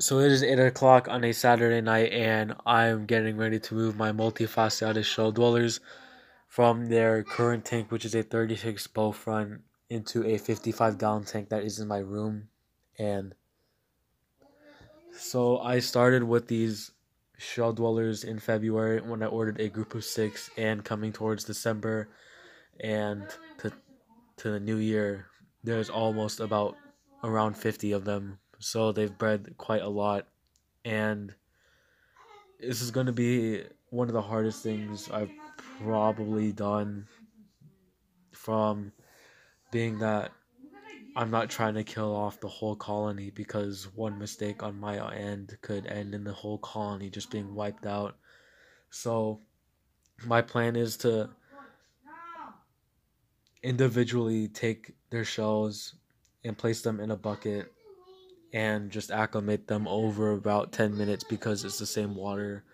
So it is 8 o'clock on a Saturday night, and I'm getting ready to move my multifaceted shell dwellers from their current tank, which is a 36 bow front, into a 55-gallon tank that is in my room. And so I started with these shell dwellers in February when I ordered a group of 6, and coming towards December and to, to the new year, there's almost about around 50 of them. So they've bred quite a lot, and this is going to be one of the hardest things I've probably done, from being that I'm not trying to kill off the whole colony, because one mistake on my end could end in the whole colony just being wiped out. So my plan is to individually take their shells and place them in a bucket and just acclimate them over about 10 minutes, because it's the same water,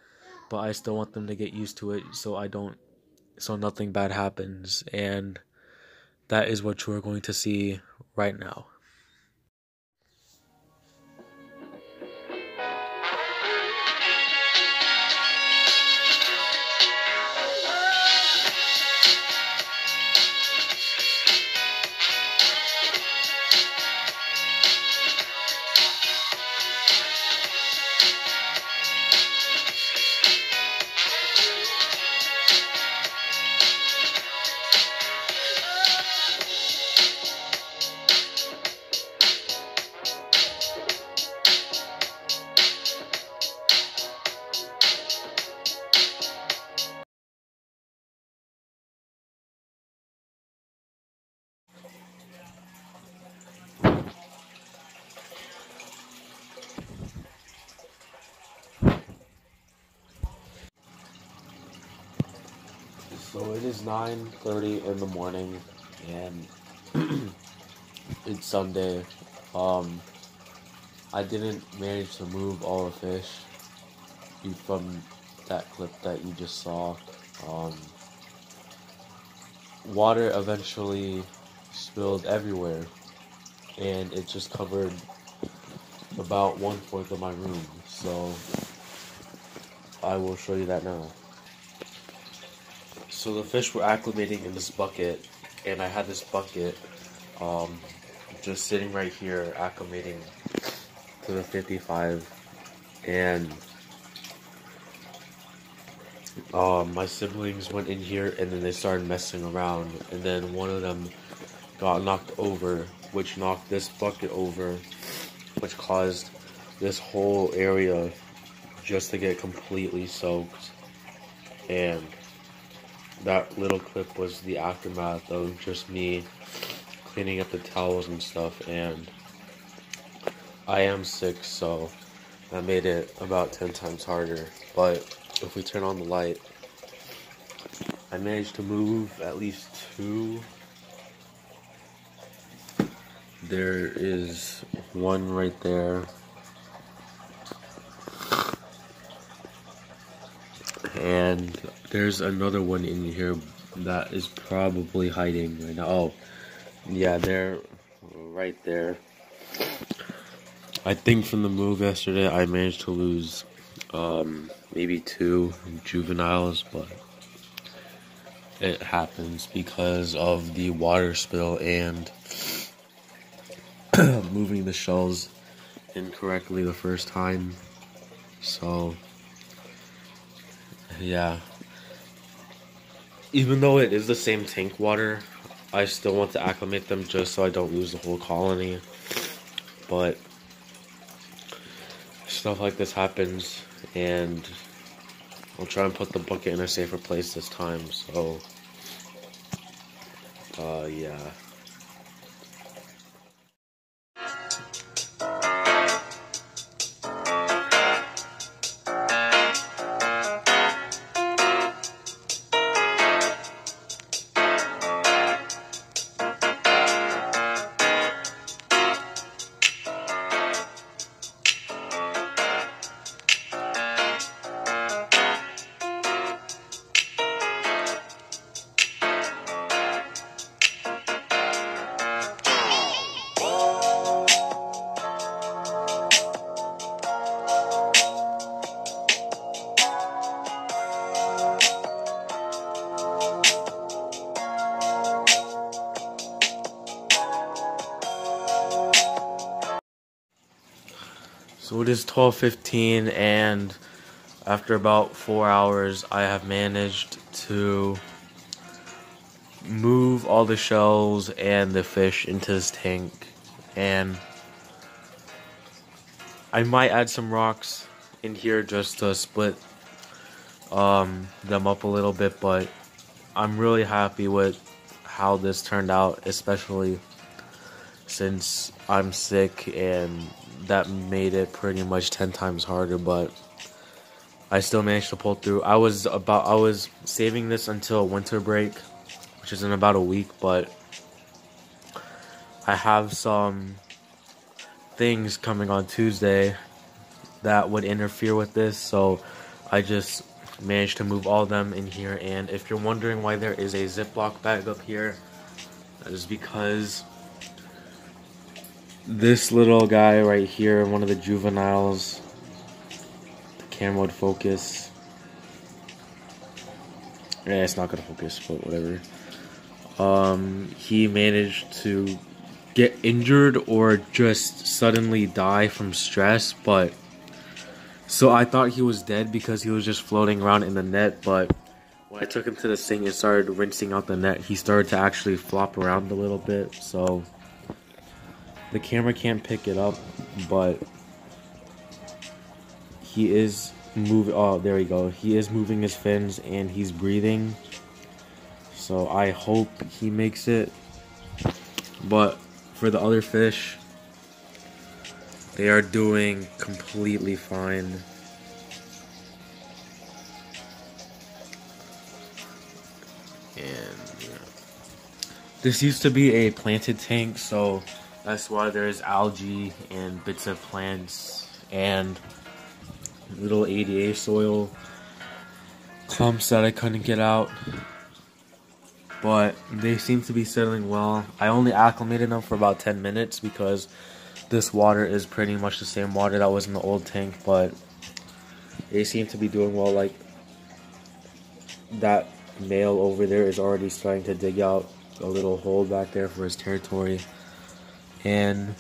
but I still want them to get used to it so nothing bad happens. And that is what you are going to see right now. So it is 9:30 in the morning, and it's Sunday. Um, I didn't manage to move all the fish from that clip that you just saw. Um, Water eventually spilled everywhere, and it just covered about 1/4 of my room. So I will show you that now. So the fish were acclimating in this bucket, and I had this bucket um, just sitting right here acclimating to the 55, and my siblings went in here, and then they started messing around, and then one of them got knocked over, which knocked this bucket over, which caused this whole area just to get completely soaked. And that little clip was the aftermath of just me cleaning up the towels and stuff. And I am sick, so that made it about 10 times harder. But if we turn on the light, I managed to move at least 2. There is one right there, and there's another one in here that is probably hiding right now. Oh, yeah, they're right there. I think from the move yesterday, I managed to lose maybe 2 juveniles, but it happens because of the water spill and moving the shells incorrectly the first time. So yeah, even though it is the same tank water, I still want to acclimate them just so I don't lose the whole colony. But stuff like this happens, and I'll try and put the bucket in a safer place this time. So yeah. So it is 12:15, and after about 4 hours, I have managed to move all the shells and the fish into this tank, and I might add some rocks in here just to split them up a little bit, but I'm really happy with how this turned out, especially since I'm sick, and that made it pretty much 10 times harder, but I still managed to pull through. I was saving this until winter break, which is in about a week, but I have some things coming on Tuesday that would interfere with this, so I just managed to move all of them in here. And if you're wondering why there is a Ziploc bag up here, that is because this little guy right here, one of the juveniles, the camera would focus. Yeah, it's not gonna focus, but whatever. He managed to get injured or just suddenly die from stress, but so I thought he was dead because he was just floating around in the net, but when I took him to the sink and started rinsing out the net, he started to actually flop around a little bit, so the camera can't pick it up, but he is moving. Oh, there we go. He is moving his fins and he's breathing, so I hope he makes it. But for the other fish, they are doing completely fine. And yeah. This used to be a planted tank, so that's why there's algae and bits of plants and little ADA soil clumps that I couldn't get out. But they seem to be settling well. I only acclimated them for about 10 minutes because this water is pretty much the same water that was in the old tank, but they seem to be doing well. Like, that male over there is already starting to dig out a little hole back there for his territory. And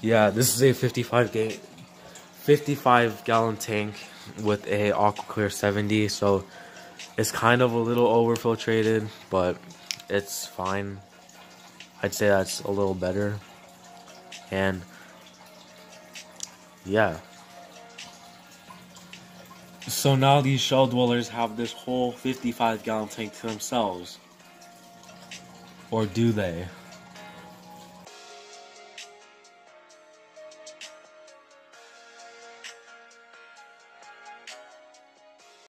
yeah, this is a 55 gallon tank with a AquaClear 70, so it's kind of a little overfiltrated, but it's fine. I'd say that's a little better. And yeah, so now these shell dwellers have this whole 55 gallon tank to themselves, or do they?